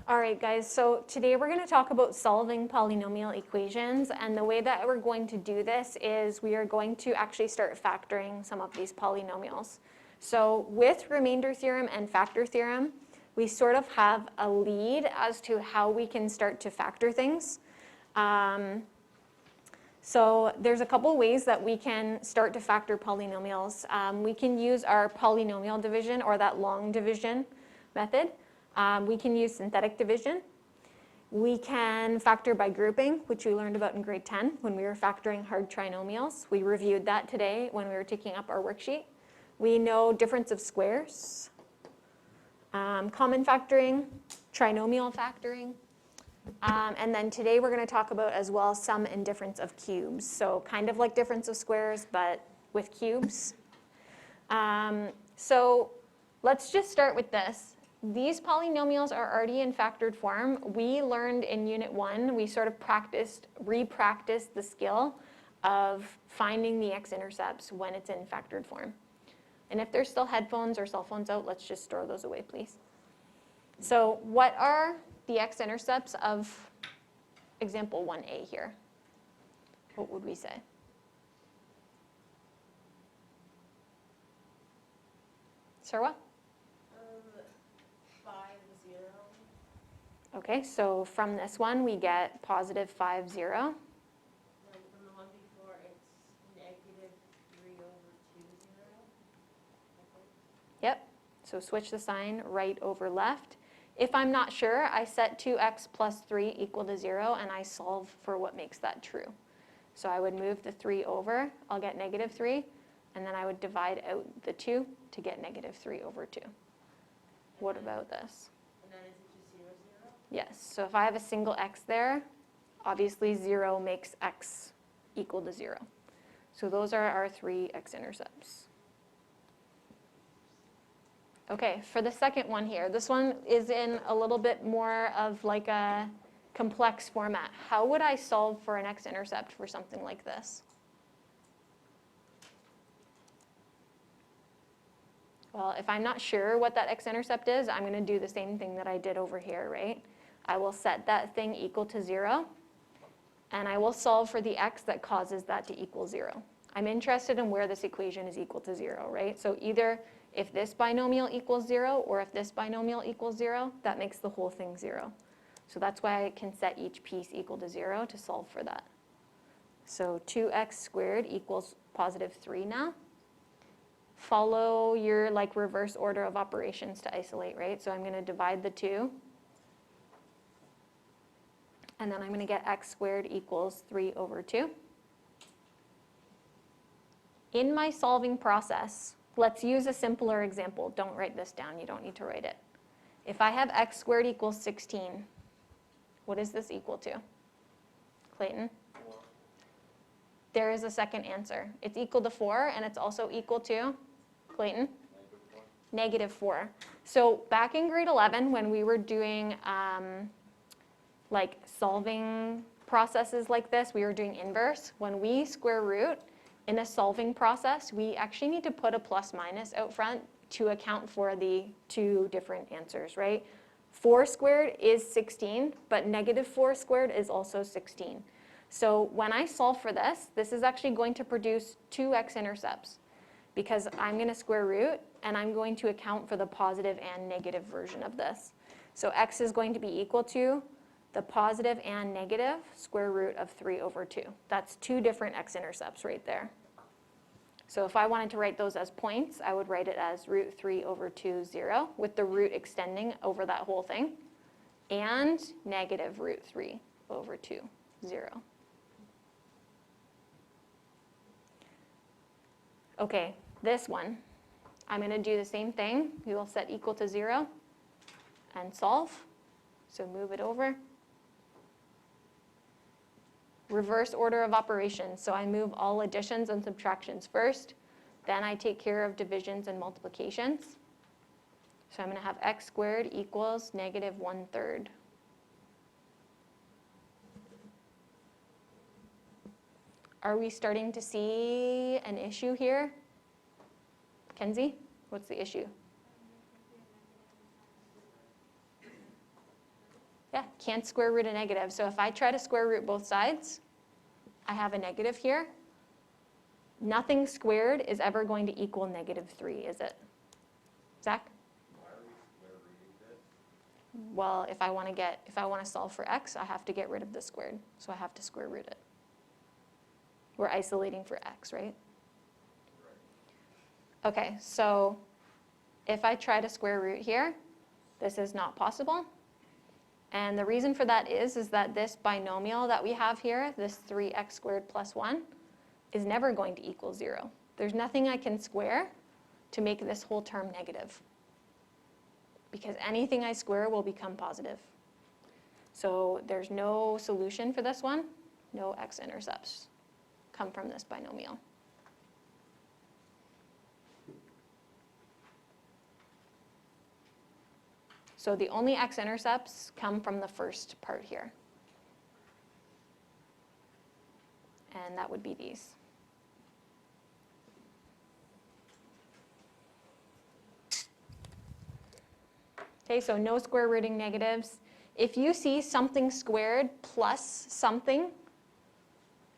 All right, guys, so today we're going to talk about solving polynomial equations, and the way that we're going to do this is we are going to actually start factoring some of these polynomials. So with remainder theorem and factor theorem, we sort of have a lead as to how we can start to factor things. So there's a couple ways that we can start to factor polynomials. We can use our polynomial division or that long division method. We can use synthetic division. We can factor by grouping, which we learned about in grade 10 when we were factoring hard trinomials. We reviewed that today when we were taking up our worksheet. We know difference of squares, common factoring, trinomial factoring, and then today we're going to talk about as well sum and difference of cubes. So kind of like difference of squares, but with cubes. So let's just start with this. These polynomials are already in factored form. We learned in Unit 1, we sort of re-practiced the skill of finding the x-intercepts when it's in factored form. And if there's still headphones or cell phones out, let's just store those away, please. So what are the x-intercepts of example 1a here? What would we say? Sarwa? 5, 0. Okay, so from this one we get positive 5, 0. And from the one before, it's negative 3 over 2, 0. Yep, so switch the sign right over left. If I'm not sure, I set 2x plus 3 equal to 0, and I solve for what makes that true. So I would move the 3 over, I'll get negative 3, and then I would divide out the 2 to get negative 3 over 2. What about this? And then is it just 0, 0? Yes, so if I have a single x there, obviously 0 makes x equal to 0. So those are our 3 x-intercepts. Okay, for the second one here, this one is in a little bit more of like a complex format. How would I solve for an x-intercept for something like this? Well, if I'm not sure what that x-intercept is, I'm going to do the same thing that I did over here, right? I will set that thing equal to 0, and I will solve for the x that causes that to equal 0. I'm interested in where this equation is equal to 0, right? So either if this binomial equals 0 or if this binomial equals 0, that makes the whole thing 0. So that's why I can set each piece equal to 0 to solve for that. So 2x squared equals positive 3 now. Follow your like reverse order of operations to isolate, right? So I'm going to divide the 2. And then I'm going to get x squared equals 3 over 2. In my solving process, let's use a simpler example. Don't write this down. You don't need to write it. If I have x squared equals 16, what is this equal to? Clayton? 4. There is a second answer. It's equal to 4, and it's also equal to, Clayton? Negative 4. So back in grade 11, when we were doing like solving processes like this, we were doing inverse. When we square root in a solving process, we actually need to put a plus minus out front to account for the 2 different answers, right? 4 squared is 16, but negative 4 squared is also 16. So when I solve for this, this is actually going to produce 2 x-intercepts because I'm going to square root and I'm going to account for the positive and negative version of this. So x is going to be equal to the positive and negative square root of 3 over 2. That's 2 different x-intercepts right there. So if I wanted to write those as points, I would write it as root 3 over 2, 0, with the root extending over that whole thing, and negative root 3 over 2, 0. Okay, this one, I'm going to do the same thing. We will set equal to 0 and solve. So move it over. Reverse order of operations. So I move all additions and subtractions first. Then I take care of divisions and multiplications. So I'm going to have x squared equals negative 1/3. Are we starting to see an issue here? Kenzie, what's the issue? Yeah, can't square root a negative. So if I try to square root both sides, I have a negative here. Nothing squared is ever going to equal -3, is it? Zach? Why are we square rooting this? Well, if I want to solve for x, I have to get rid of the squared. So I have to square root it. We're isolating for x, right? Right. Okay, so if I try to square root here, this is not possible. And the reason for that is that this binomial that we have here, this 3x squared plus 1, is never going to equal 0. There's nothing I can square to make this whole term negative, because anything I square will become positive. So there's no solution for this one. No x-intercepts come from this binomial. So the only x-intercepts come from the first part here. And that would be these. Okay, so no square rooting negatives. If you see something squared plus something,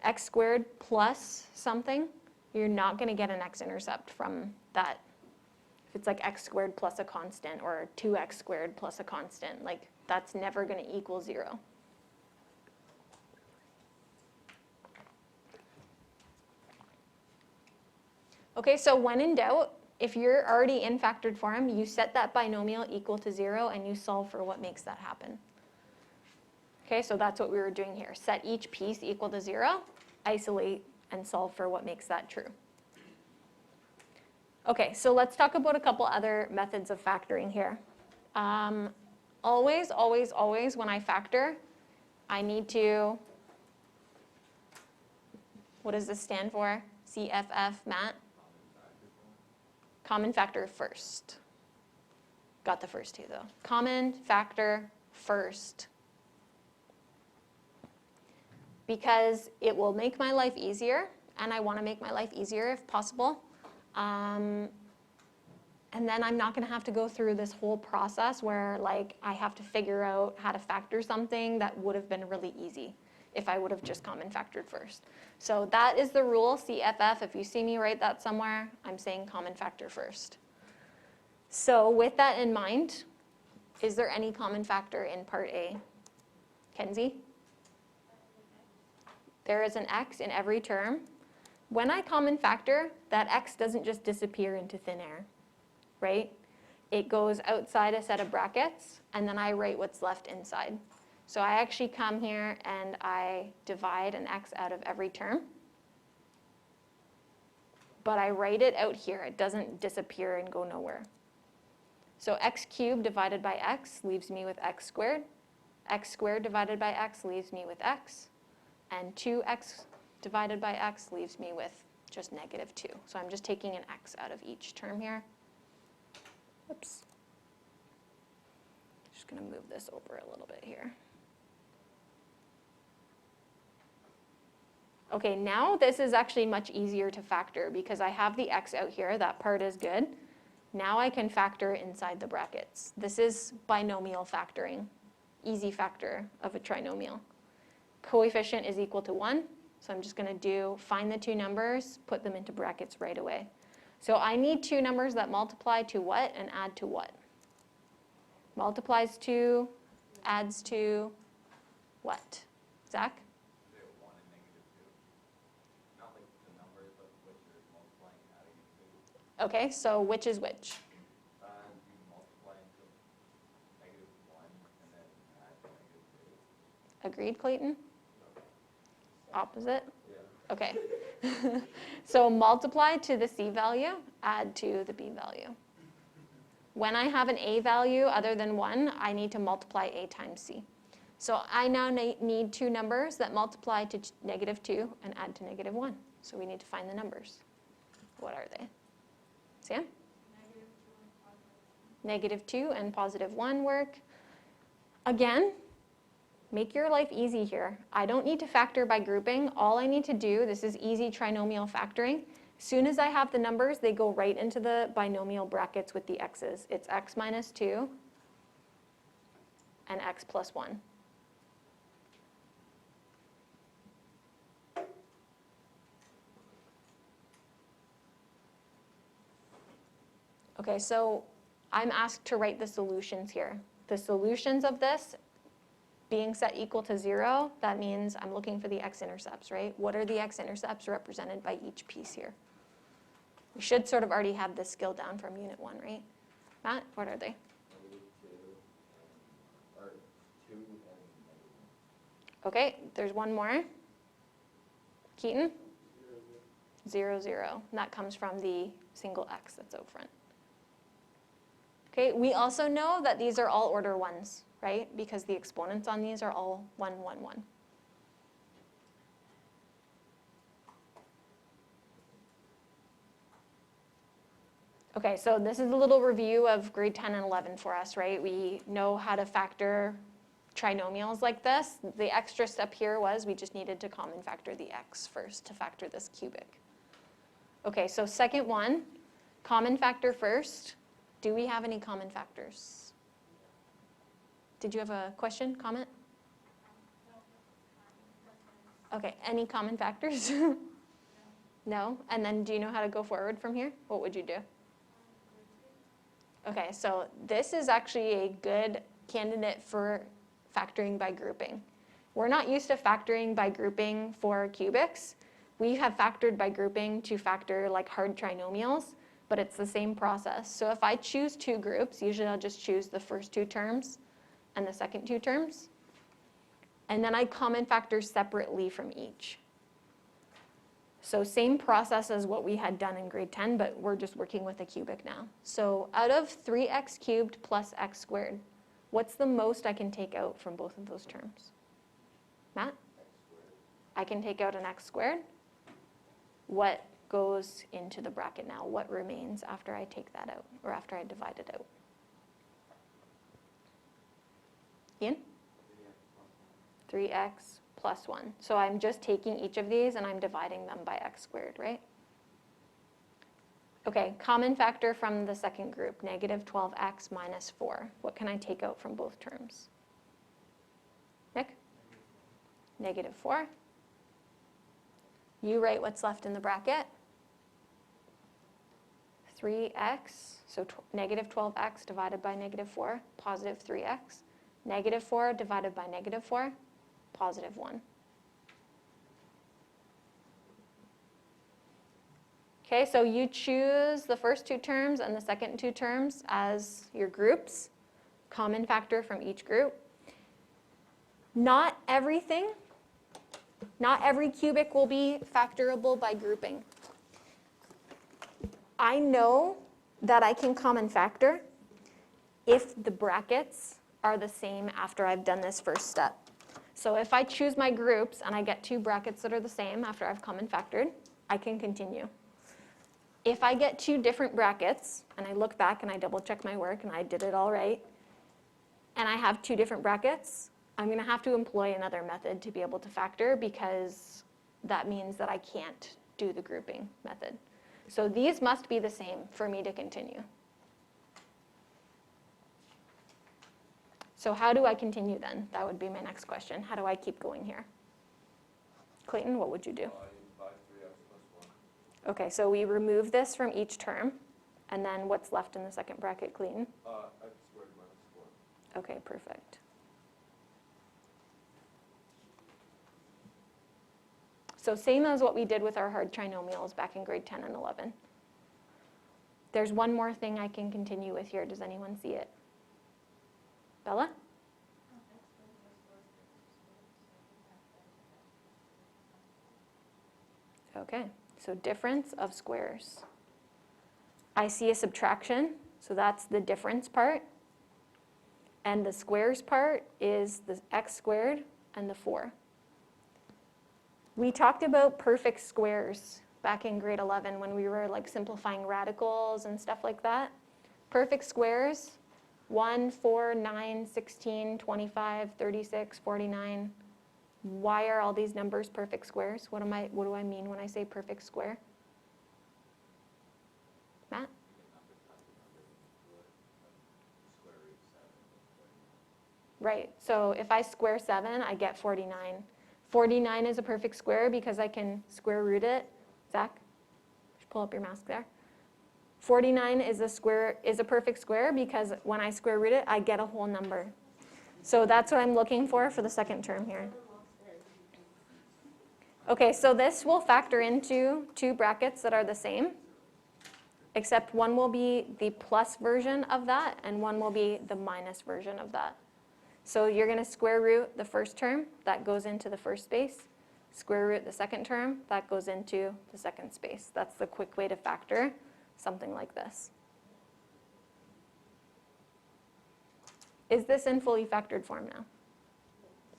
x squared plus something, you're not going to get an x-intercept from that. If it's like x squared plus a constant or 2x squared plus a constant, like that's never going to equal 0. Okay, so when in doubt, if you're already in factored form, you set that binomial equal to 0 and you solve for what makes that happen. Okay, so that's what we were doing here. Set each piece equal to 0, isolate, and solve for what makes that true. Okay, so let's talk about a couple other methods of factoring here. Always, always, always when I factor, I need to, what does this stand for? CFF, Matt? Common factor first. Got the first two though. Common factor first. Because it will make my life easier, and I want to make my life easier if possible. And then I'm not going to have to go through this whole process where like I have to figure out how to factor something that would have been really easy if I would have just common factored first. So that is the rule, CFF. If you see me write that somewhere, I'm saying common factor first. So with that in mind, is there any common factor in part A? Kenzie? There is an x in every term. When I common factor, that x doesn't just disappear into thin air, right? It goes outside a set of brackets, and then I write what's left inside. So I actually come here and I divide an x out of every term. But I write it out here. It doesn't disappear and go nowhere. So x cubed divided by x leaves me with x squared. X squared divided by x leaves me with x. And 2x divided by x leaves me with just -2. So I'm just taking an x out of each term here. Oops. Just going to move this over a little bit here. Okay, now this is actually much easier to factor because I have the x out here. That part is good. Now I can factor inside the brackets. This is binomial factoring, easy factor of a trinomial. Coefficient is equal to 1, so I'm just going to find the two numbers, put them into brackets right away. So I need two numbers that multiply to what and add to what? Multiplies to, adds to what? Zach? Is it 1 and -2? Not like the numbers, but what you're multiplying and adding it to. Okay, so which is which? You multiply into -1 and then add to -2. Agreed, Clayton? Opposite? Yeah. Okay. So multiply to the c value, add to the b value. When I have an a value other than 1, I need to multiply a times c. So I now need two numbers that multiply to -2 and add to -1. So we need to find the numbers. What are they? Sam? -2 and +1 work. Again, make your life easy here. I don't need to factor by grouping. All I need to do, this is easy trinomial factoring. As soon as I have the numbers, they go right into the binomial brackets with the x's. It's x minus 2 and x plus 1. Okay, so I'm asked to write the solutions here. The solutions of this being set equal to 0, that means I'm looking for the x-intercepts, right? What are the x-intercepts represented by each piece here? We should sort of already have this skill down from Unit 1, right? Matt, what are they? -2 and -1. Okay, there's one more. Keaton? 0, 0. And that comes from the single x that's out front. Okay, we also know that these are all order 1s, right? Because the exponents on these are all 1, 1, 1. Okay, so this is a little review of grade 10 and 11 for us, right? We know how to factor trinomials like this. The extra step here was we just needed to common factor the x first to factor this cubic. Okay, so second one, common factor first. Do we have any common factors? Did you have a question, comment? Okay, any common factors? No? And then do you know how to go forward from here? What would you do? Okay, so this is actually a good candidate for factoring by grouping. We're not used to factoring by grouping for cubics. We have factored by grouping to factor like hard trinomials, but it's the same process. So if I choose two groups, usually I'll just choose the first two terms and the second two terms. And then I common factor separately from each. So same process as what we had done in grade 10, but we're just working with a cubic now. So out of 3x cubed plus x squared, what's the most I can take out from both of those terms? Matt? I can take out an x squared. What goes into the bracket now? What remains after I take that out, or after I divide it out? Ian? 3x plus 1. So I'm just taking each of these and I'm dividing them by x squared, right? Okay, common factor from the second group, negative 12x minus 4. What can I take out from both terms? Nick? Negative 4. You write what's left in the bracket. 3x, so negative 12x divided by negative 4, positive 3x. Negative 4 divided by negative 4, positive 1. Okay, so you choose the first two terms and the second two terms as your groups, common factor from each group. Not every cubic will be factorable by grouping. I know that I can common factor if the brackets are the same after I've done this first step. So if I choose my groups and I get two brackets that are the same after I've common factored, I can continue. If I get two different brackets, and I look back and I double check my work and I did it all right, and I have two different brackets, I'm going to have to employ another method to be able to factor, because that means that I can't do the grouping method. So these must be the same for me to continue. So how do I continue then? That would be my next question. How do I keep going here? Clayton, what would you do? Okay, so we remove this from each term, and then what's left in the second bracket, Clayton? X squared minus 4. Okay, perfect. So same as what we did with our hard trinomials back in grade 10 and 11. There's one more thing I can continue with here. Does anyone see it? Bella? Okay, so difference of squares. I see a subtraction, so that's the difference part. And the squares part is the x squared and the 4. We talked about perfect squares back in grade 11 when we were like simplifying radicals and stuff like that. Perfect squares, 1, 4, 9, 16, 25, 36, 49. Why are all these numbers perfect squares? What do I mean when I say perfect square? Matt? Right, so if I square 7, I get 49. 49 is a perfect square because I can square root it. Zach, pull up your mask there. 49 is a perfect square because when I square root it, I get a whole number. So that's what I'm looking for the second term here. Okay, so this will factor into two brackets that are the same, except one will be the plus version of that and one will be the minus version of that. So you're going to square root the first term, that goes into the first space. Square root the second term, that goes into the second space. That's the quick way to factor something like this. Is this in fully factored form now?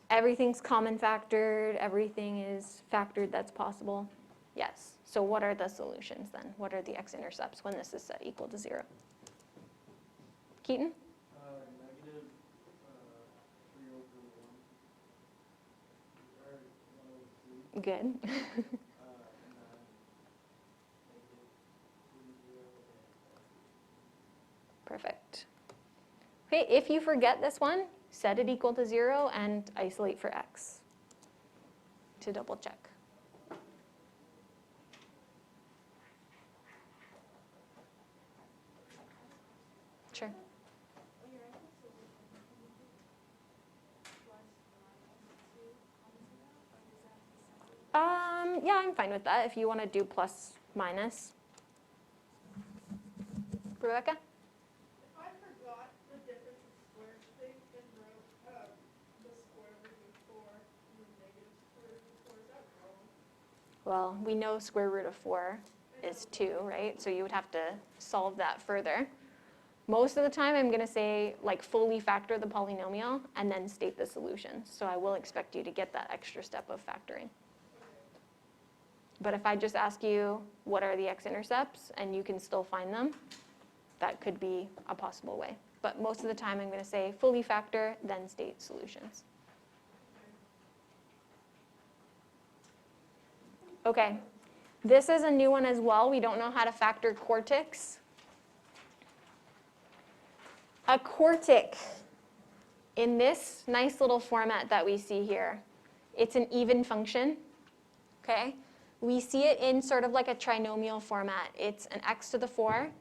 Everything's common factored, everything is factored that's possible? Yes. So what are the solutions then? What are the x-intercepts when this is set equal to 0? Keaton? Negative 3 over 1. Or 1 over 3. Good. And then negative 3, 0, Perfect. Okay, if you forget this one, set it equal to 0 and isolate for x to double check. Sure. Yeah, I'm fine with that if you want to do plus minus. Rebecca? If I forgot the difference of squares thing and wrote the square root of 4 and the negative square root of 4, is that wrong? Well, we know square root of 4 is 2, right? So you would have to solve that further. Most of the time, I'm going to say, like, fully factor the polynomial and then state the solution. So I will expect you to get that extra step of factoring. But if I just ask you, what are the x-intercepts, and you can still find them, that could be a possible way. But most of the time, I'm going to say fully factor, then state solutions. Okay, this is a new one as well. We don't know how to factor quartics. A quartic, in this nice little format that we see here, it's an even function, okay? We see it in sort of like a trinomial format. It's an x to the 4,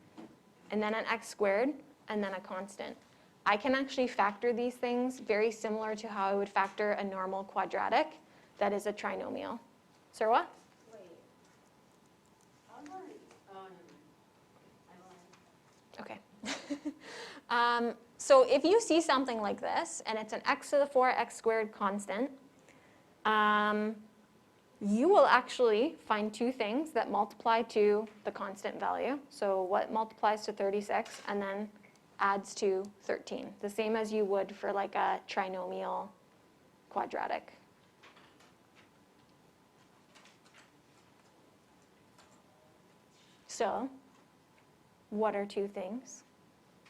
and then an x squared, and then a constant. I can actually factor these things very similar to how I would factor a normal quadratic that is a trinomial. Sarwa? Wait. I'm already, Okay. So if you see something like this, and it's an x to the 4 x squared constant, you will actually find two things that multiply to the constant value. So what multiplies to 36 and then adds to 13, the same as you would for like a trinomial quadratic. So what are two things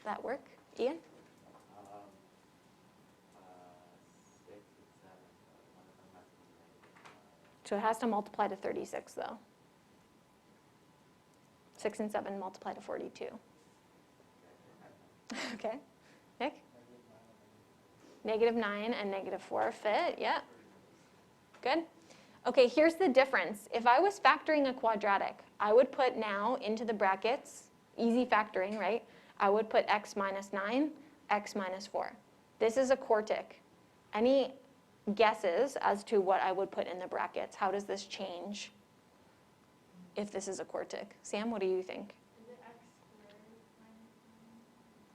that work? Ian? 6 and 7, but one of them has to be negative. So it has to multiply to 36 though. 6 and 7 multiply to 42. Okay. Nick? -9 and -4 fit, yeah. Good. Okay, here's the difference. If I was factoring a quadratic, I would put now into the brackets, easy factoring, right? I would put x minus 9, x minus 4. This is a quartic. Any guesses as to what I would put in the brackets? How does this change if this is a quartic? Sam, what do you think? Is it x squared minus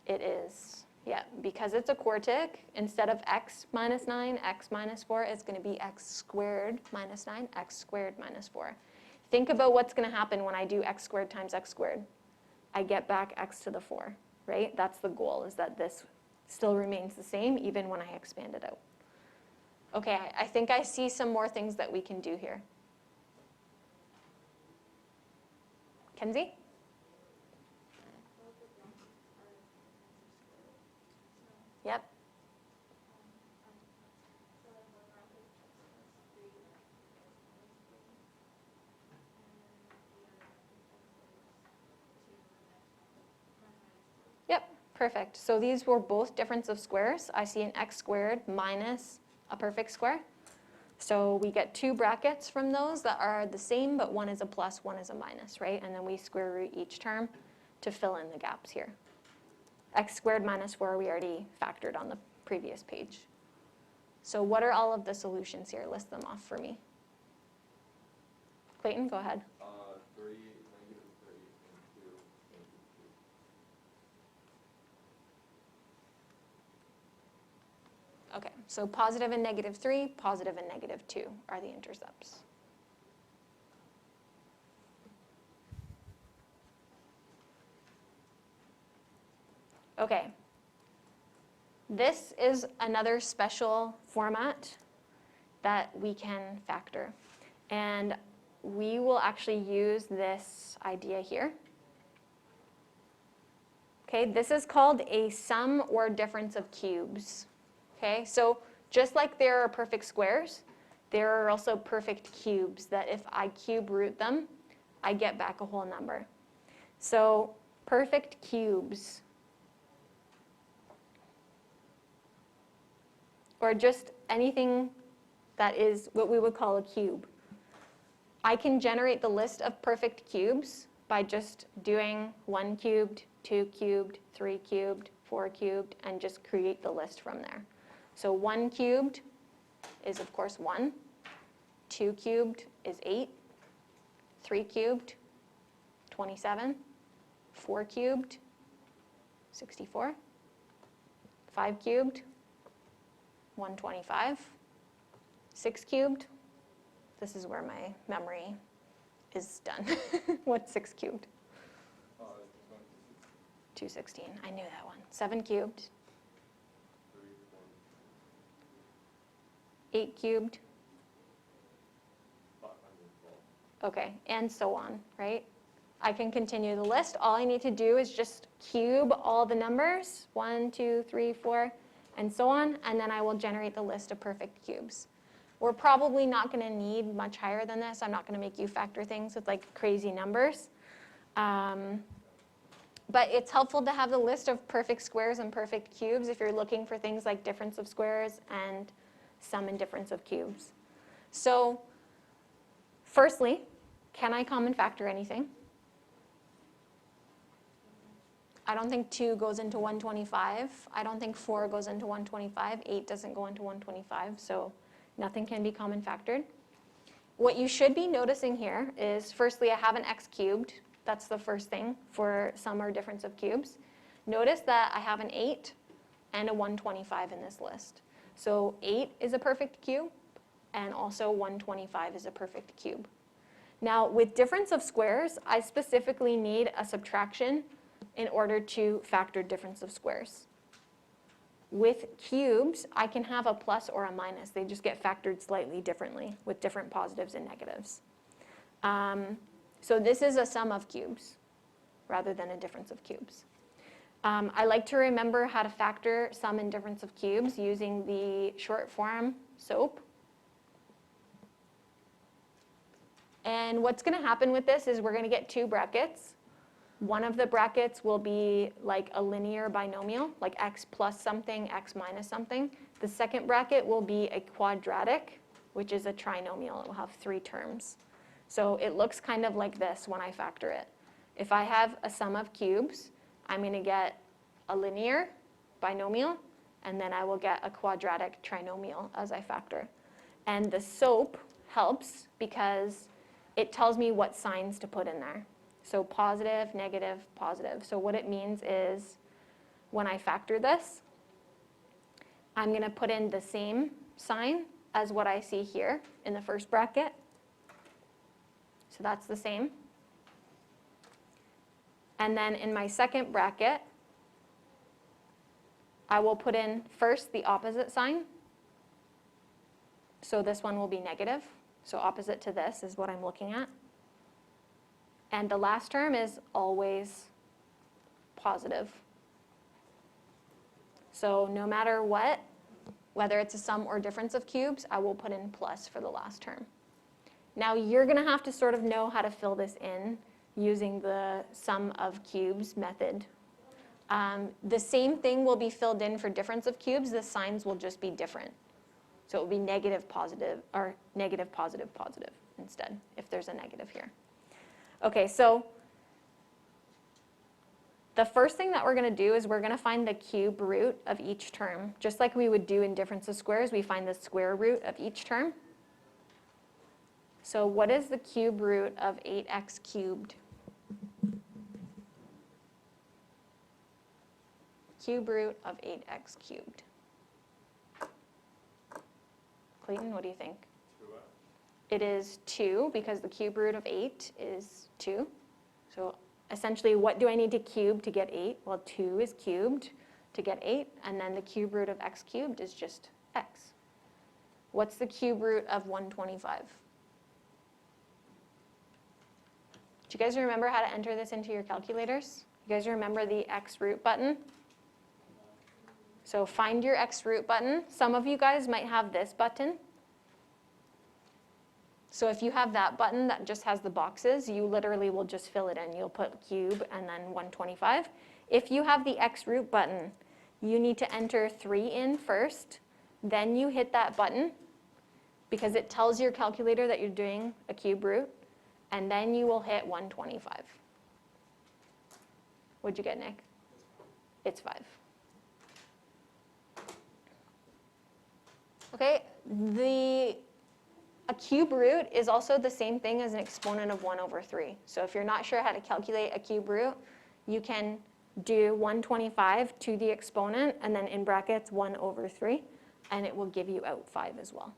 9? It is, yeah, because it's a quartic, instead of x minus 9, x minus 4, it's going to be x squared minus 9, x squared minus 4. Think about what's going to happen when I do x squared times x squared. I get back x to the 4, right? That's the goal, is that this still remains the same even when I expand it out. Okay, I think I see some more things that we can do here. Kenzie? Yep. Yep, perfect. So these were both difference of squares. I see an x squared minus a perfect square. So we get two brackets from those that are the same, but one is a plus, one is a minus, right? And then we square root each term to fill in the gaps here. X squared minus 4 we already factored on the previous page. So what are all of the solutions here? List them off for me. Clayton, go ahead. 3, -3, and 2, -2. Okay, so positive and negative 3, positive and negative 2 are the intercepts. Okay, this is another special format that we can factor. And we will actually use this idea here. Okay, this is called a sum or difference of cubes. Okay, so just like there are perfect squares, there are also perfect cubes that if I cube root them, I get back a whole number. So perfect cubes, or just anything that is what we would call a cube. I can generate the list of perfect cubes by just doing 1 cubed, 2 cubed, 3 cubed, 4 cubed, and just create the list from there. So 1 cubed is, of course, 1. 2 cubed is 8. 3 cubed, 27. 4 cubed, 64. 5 cubed, 125. 6 cubed, this is where my memory is done. What's 6 cubed? 216, I knew that one. 7 cubed. 8 cubed. Okay, and so on, right? I can continue the list. All I need to do is just cube all the numbers, 1, 2, 3, 4, and so on, and then I will generate the list of perfect cubes. We're probably not going to need much higher than this. I'm not going to make you factor things with like crazy numbers. But it's helpful to have the list of perfect squares and perfect cubes if you're looking for things like difference of squares and sum and difference of cubes. So firstly, can I common factor anything? I don't think 2 goes into 125. I don't think 4 goes into 125. 8 doesn't go into 125, so nothing can be common factored. What you should be noticing here is, firstly, I have an x cubed. That's the first thing for sum or difference of cubes. Notice that I have an 8 and a 125 in this list. So 8 is a perfect cube, and also 125 is a perfect cube. Now, with difference of squares, I specifically need a subtraction in order to factor difference of squares. With cubes, I can have a plus or a minus. They just get factored slightly differently with different positives and negatives. So this is a sum of cubes rather than a difference of cubes. I like to remember how to factor sum and difference of cubes using the short form SOAP. And what's going to happen with this is we're going to get 2 brackets. One of the brackets will be like a linear binomial, like x plus something, x minus something. The second bracket will be a quadratic, which is a trinomial. It will have 3 terms. So it looks kind of like this when I factor it. If I have a sum of cubes, I'm going to get a linear binomial, and then I will get a quadratic trinomial as I factor. And the SOAP helps because it tells me what signs to put in there. So positive, negative, positive. So what it means is when I factor this, I'm going to put in the same sign as what I see here in the first bracket. So that's the same. And then in my second bracket, I will put in first the opposite sign. So this one will be negative. So opposite to this is what I'm looking at. And the last term is always positive. So no matter what, whether it's a sum or difference of cubes, I will put in plus for the last term. Now you're going to have to sort of know how to fill this in using the sum of cubes method. The same thing will be filled in for difference of cubes. The signs will just be different. So it will be negative, positive, or negative, positive, positive instead, if there's a negative here. Okay, so The first thing that we're going to do is we're going to find the cube root of each term. Just like we would do in difference of squares, we find the square root of each term. So what is the cube root of 8x cubed? Cube root of 8x cubed. Clayton, what do you think? 2x. It is 2 because the cube root of 8 is 2. So essentially, what do I need to cube to get 8? Well, 2 is cubed to get 8, and then the cube root of x cubed is just x. What's the cube root of 125? Do you guys remember how to enter this into your calculators? You guys remember the x root button? So find your x root button. Some of you guys might have this button. So if you have that button that just has the boxes, you literally will just fill it in. You'll put cube and then 125. If you have the x root button, you need to enter 3 in first. Then you hit that button because it tells your calculator that you're doing a cube root. And then you will hit 125. What'd you get, Nick? It's 5. Okay, a cube root is also the same thing as an exponent of 1 over 3. So if you're not sure how to calculate a cube root, you can do 125 to the exponent and then in brackets 1 over 3, and it will give you out 5 as well.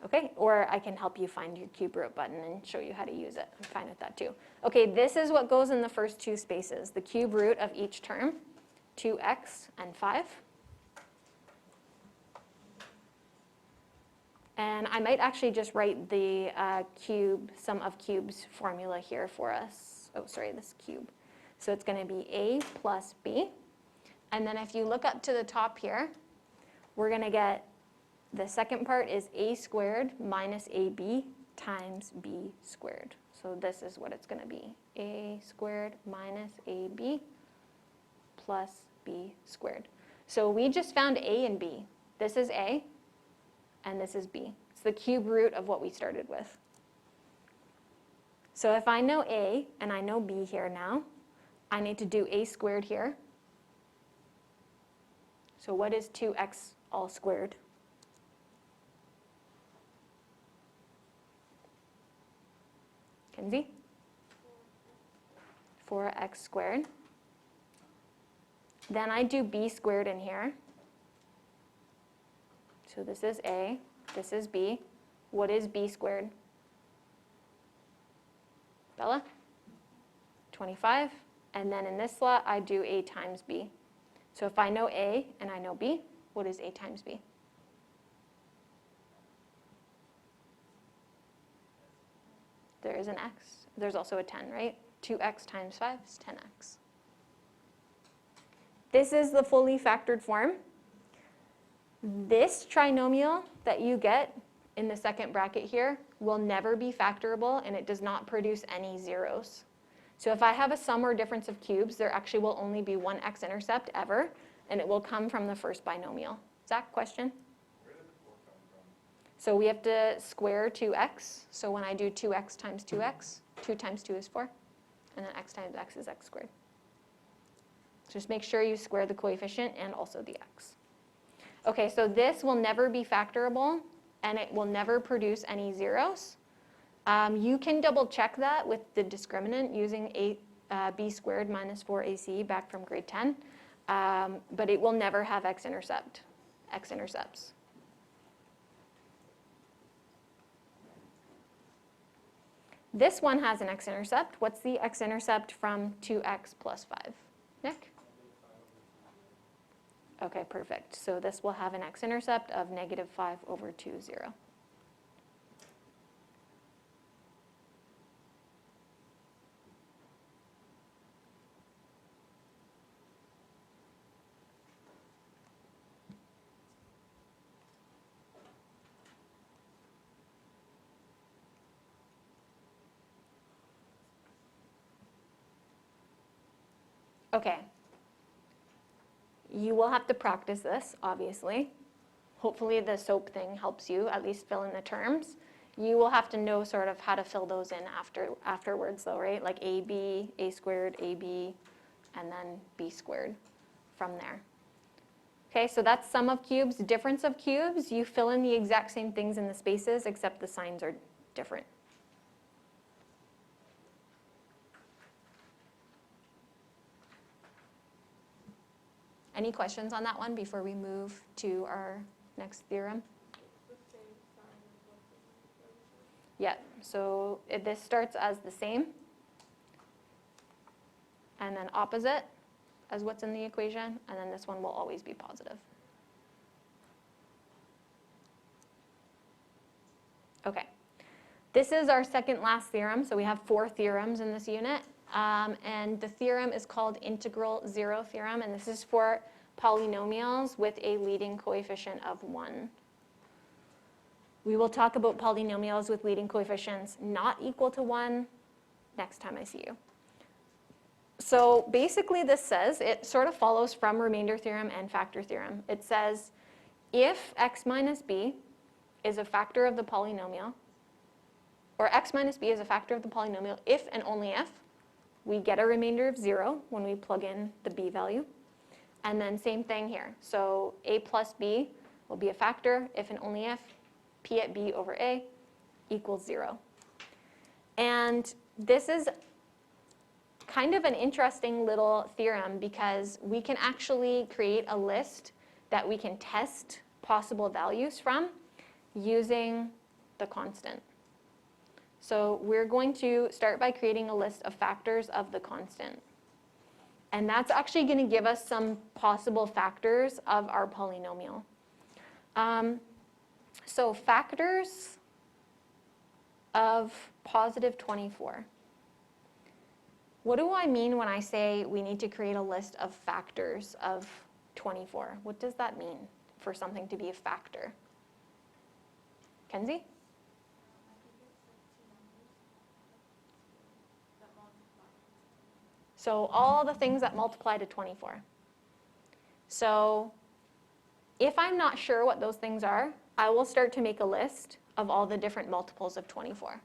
Okay, or I can help you find your cube root button and show you how to use it. I'm fine with that too. Okay, this is what goes in the first two spaces, the cube root of each term, 2x and 5. And I might actually just write the sum of cubes formula here for us. Oh, sorry, this cube. So it's going to be a plus b. And then if you look up to the top here, we're going to get the second part is a squared minus ab times b squared. So this is what it's going to be. A squared minus ab plus b squared. So we just found a and b. This is a, and this is b. It's the cube root of what we started with. So if I know a and I know b here now, I need to do a squared here. So what is 2x all squared? Kenzie? 4x squared. Then I do b squared in here. So this is a, this is b. What is b squared? Bella? 25. And then in this slot, I do a times b. So if I know a and I know b, what is a times b? There is an x. There's also a 10, right? 2x times 5 is 10x. This is the fully factored form. This trinomial that you get in the second bracket here will never be factorable, and it does not produce any zeros. So if I have a sum or difference of cubes, there actually will only be one x-intercept ever, and it will come from the first binomial. Zach, question? Where did the 4 come from? So we have to square 2x. So when I do 2x times 2x, 2 times 2 is 4. And then x times x is x squared. Just make sure you square the coefficient and also the x. Okay, so this will never be factorable, and it will never produce any zeros. You can double check that with the discriminant using b squared minus 4ac back from grade 10. But it will never have x-intercepts. This one has an x-intercept. What's the x-intercept from 2x plus 5? Nick? Okay, perfect. So this will have an x-intercept of negative 5 over 2, 0. Okay. You will have to practice this, obviously. Hopefully the SOAP thing helps you at least fill in the terms. You will have to know sort of how to fill those in afterwards though, right? Like AB, A squared, AB, and then b squared from there. Okay, so that's sum of cubes. Difference of cubes, you fill in the exact same things in the spaces, except the signs are different. Any questions on that one before we move to our next theorem? The same sign as what's in the equation. Yeah, so this starts as the same, and then opposite as what's in the equation, and then this one will always be positive. Okay, this is our second last theorem, so we have 4 theorems in this unit, and the theorem is called integral zero theorem, and this is for polynomials with a leading coefficient of 1. We will talk about polynomials with leading coefficients not equal to 1 next time I see you. So basically this says, it sort of follows from remainder theorem and factor theorem. It says if x minus b is a factor of the polynomial, or x minus b is a factor of the polynomial if and only if we get a remainder of 0 when we plug in the b value. And then same thing here. So a plus b will be a factor if and only if p at b over a equals 0. And this is kind of an interesting little theorem because we can actually create a list that we can test possible values from using the constant. So we're going to start by creating a list of factors of the constant. And that's actually going to give us some possible factors of our polynomial. So factors of positive 24. What do I mean when I say we need to create a list of factors of 24? What does that mean for something to be a factor? Kenzie? So all the things that multiply to 24. So if I'm not sure what those things are, I will start to make a list of all the different multiples of 24.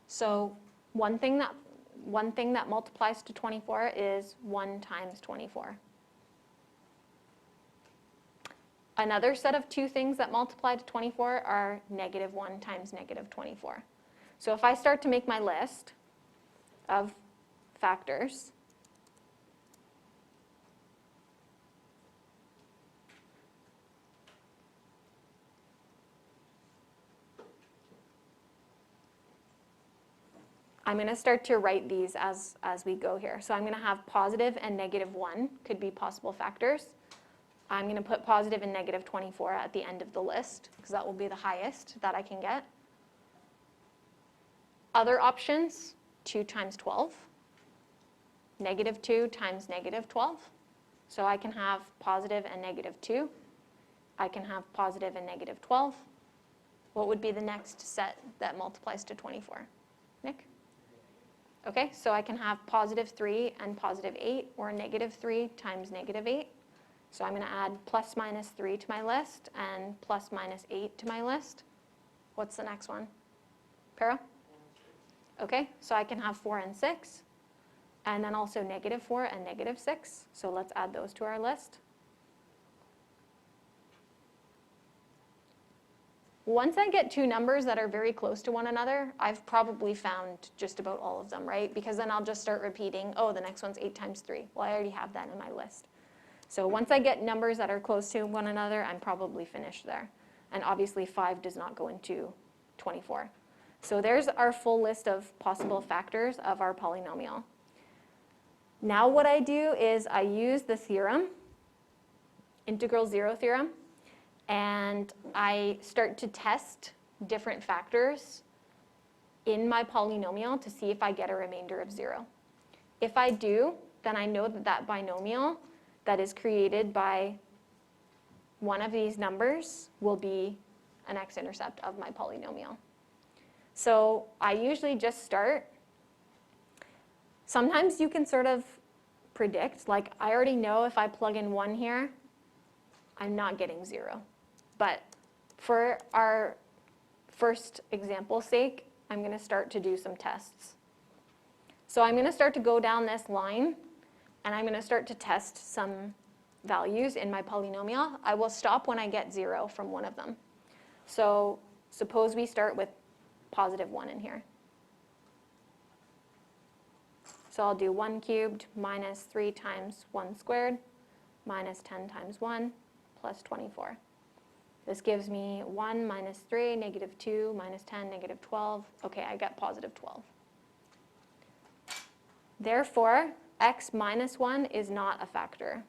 So one thing that multiplies to 24 is 1 times 24. Another set of 2 things that multiply to 24 are negative 1 times negative 24. So if I start to make my list of factors, I'm going to start to write these as we go here. So I'm going to have positive and negative 1 could be possible factors. I'm going to put positive and negative 24 at the end of the list because that will be the highest that I can get. Other options, 2 times 12, negative 2 times negative 12. So I can have positive and negative 2. I can have positive and negative 12. What would be the next set that multiplies to 24? Nick? Okay, so I can have positive 3 and positive 8, or negative 3 times negative 8. So I'm going to add plus minus 3 to my list and plus minus 8 to my list. What's the next one? Pero? Okay, so I can have 4 and 6, and then also negative 4 and negative 6. So let's add those to our list. Once I get 2 numbers that are very close to one another, I've probably found just about all of them, right? Because then I'll just start repeating, oh, the next one's 8 times 3. Well, I already have that in my list. So once I get numbers that are close to one another, I'm probably finished there. And obviously 5 does not go into 24. So there's our full list of possible factors of our polynomial. Now what I do is I use the theorem, integral zero theorem, and I start to test different factors in my polynomial to see if I get a remainder of 0. If I do, then I know that that binomial that is created by one of these numbers will be an x-intercept of my polynomial. So I usually just start. Sometimes you can sort of predict, like I already know if I plug in 1 here, I'm not getting 0. But for our first example's sake, I'm going to start to do some tests. So I'm going to start to go down this line, and I'm going to start to test some values in my polynomial. I will stop when I get 0 from one of them. So suppose we start with positive 1 in here. So I'll do 1 cubed minus 3 times 1 squared minus 10 times 1 plus 24. This gives me 1 minus 3, negative 2, minus 10, negative 12. Okay, I got positive 12. Therefore, x minus 1 is not a factor.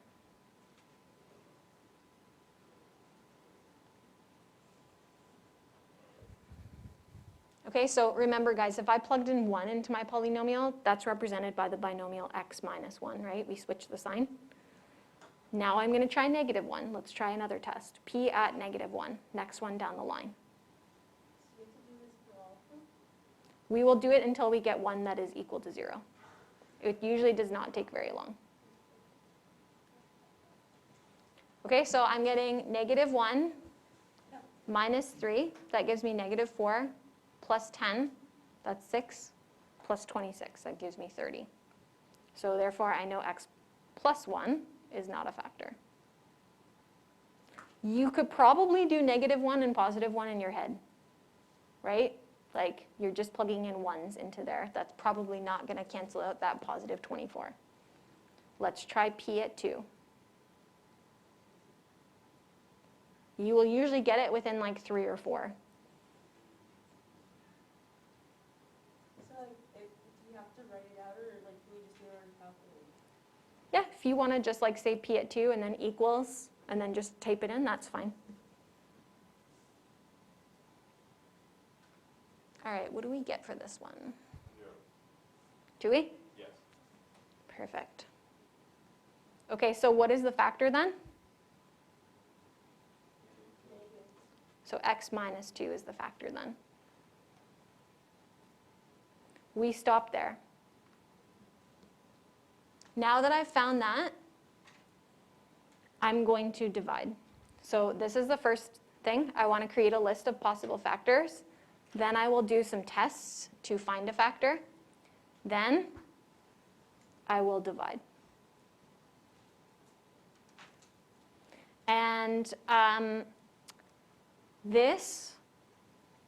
Okay, so remember guys, if I plugged in 1 into my polynomial, that's represented by the binomial x minus 1, right? We switch the sign. Now I'm going to try negative 1. Let's try another test. P at negative 1, next one down the line. So you have to do this for all of them? We will do it until we get one that is equal to 0. It usually does not take very long. Okay, so I'm getting negative 1 minus 3. That gives me negative 4 plus 10. That's 6 plus 26. That gives me 30. So therefore, I know x plus 1 is not a factor. You could probably do negative 1 and positive 1 in your head, right? Like, you're just plugging in 1s into there. That's probably not going to cancel out that positive 24. Let's try p at 2. You will usually get it within like 3 or 4. So like, do you have to write it out, or like, do we just do our own calculation? Yeah, if you want to just like say p at 2 and then equals, and then just type it in, that's fine. All right, what do we get for this one? 0. Do we? Yes. Perfect. Okay, so what is the factor then? Negative. So x minus 2 is the factor then. We stop there. Now that I've found that, I'm going to divide. So this is the first thing. I want to create a list of possible factors. Then I will do some tests to find a factor. Then I will divide. And this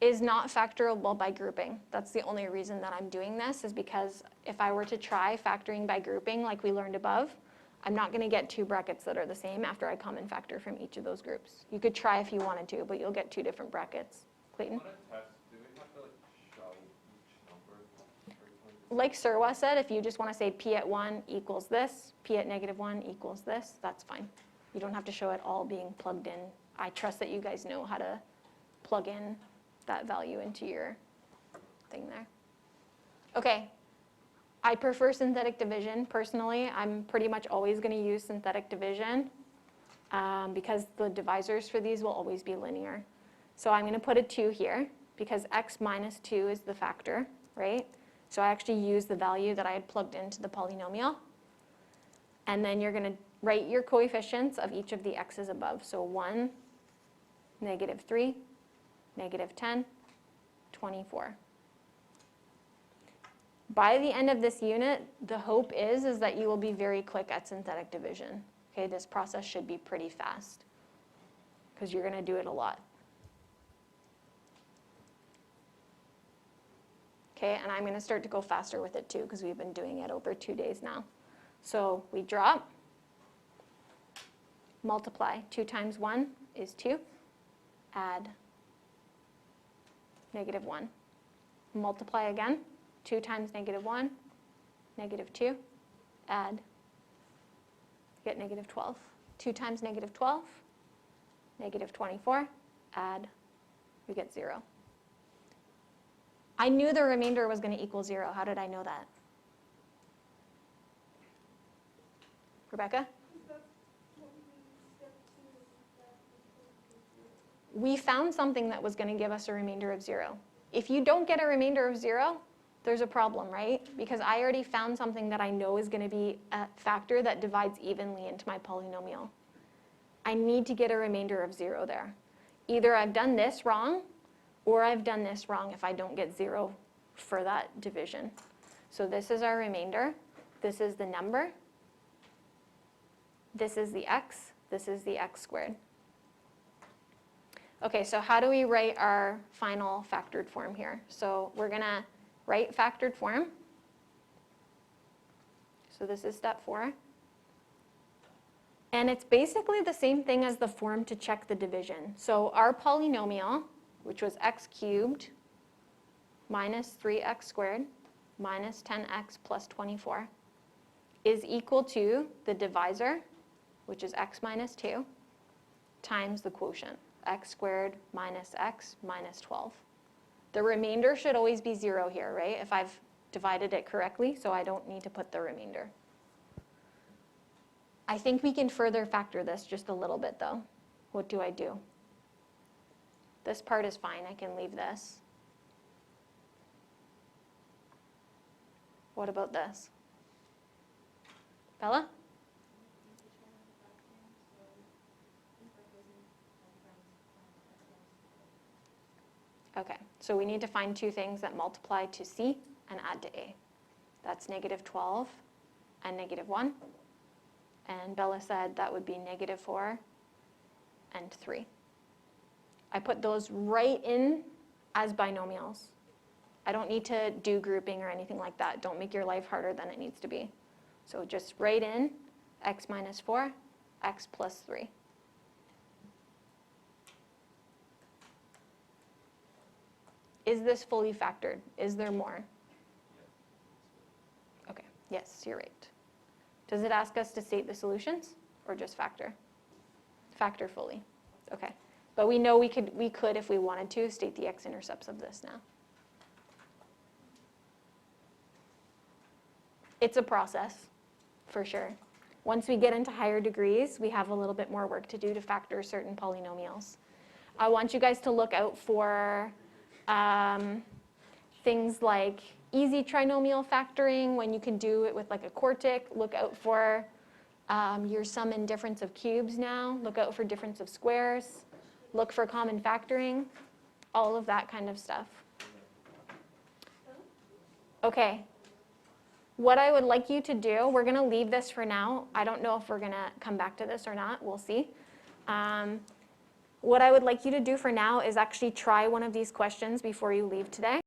is not factorable by grouping. That's the only reason that I'm doing this, is because if I were to try factoring by grouping like we learned above, I'm not going to get 2 brackets that are the same after I common factor from each of those groups. You could try if you wanted to, but you'll get 2 different brackets. Clayton? On a test, do we have to like show each number? Like Surwa said, if you just want to say p at 1 equals this, p at negative 1 equals this, that's fine. You don't have to show it all being plugged in. I trust that you guys know how to plug in that value into your thing there. Okay, I prefer synthetic division. Personally, I'm pretty much always going to use synthetic division because the divisors for these will always be linear. So I'm going to put a 2 here because x minus 2 is the factor, right? So I actually use the value that I had plugged into the polynomial. And then you're going to write your coefficients of each of the x's above. So 1, negative 3, negative 10, 24. By the end of this unit, the hope is that you will be very quick at synthetic division. Okay, this process should be pretty fast because you're going to do it a lot. Okay, and I'm going to start to go faster with it too because we've been doing it over 2 days now. So we drop, multiply. 2 times 1 is 2. Add negative 1. Multiply again. 2 times negative 1, negative 2. Add, get negative 12. 2 times negative 12, negative 24. Add, we get 0. I knew the remainder was going to equal 0. How did I know that? Rebecca? That's what we did in step 2, that equals 0. We found something that was going to give us a remainder of 0. If you don't get a remainder of 0, there's a problem, right? Because I already found something that I know is going to be a factor that divides evenly into my polynomial. I need to get a remainder of 0 there. Either I've done this wrong, or I've done this wrong if I don't get 0 for that division. So this is our remainder. This is the number. this is the x, this is the x squared. Okay, so how do we write our final factored form here? So we're going to write factored form. So this is step 4. And it's basically the same thing as the form to check the division. So our polynomial, which was x cubed minus 3x squared minus 10x plus 24, is equal to the divisor, which is x minus 2, times the quotient, x squared minus x minus 12. The remainder should always be 0 here, right? If I've divided it correctly, so I don't need to put the remainder. I think we can further factor this just a little bit, though. What do I do? This part is fine. I can leave this. What about this? Bella? Okay, so we need to find two things that multiply to C and add to A. That's negative 12 and negative 1. And Bella said that would be negative 4 and 3. I put those right in as binomials. I don't need to do grouping or anything like that. Don't make your life harder than it needs to be. So just write in x minus 4, x plus 3. Is this fully factored? Is there more? Okay, yes, you're right. Does it ask us to state the solutions or just factor? Factor fully. Okay. But we know we could, if we wanted to, state the x-intercepts of this now. It's a process, for sure. Once we get into higher degrees, we have a little bit more work to do to factor certain polynomials. I want you guys to look out for things like easy trinomial factoring, when you can do it with like a quartic. Look out for your sum and difference of cubes now. Look out for difference of squares. Look for common factoring. All of that kind of stuff. Okay. What I would like you to do, we're going to leave this for now. I don't know if we're going to come back to this or not. We'll see. What I would like you to do for now is actually try one of these questions before you leave today.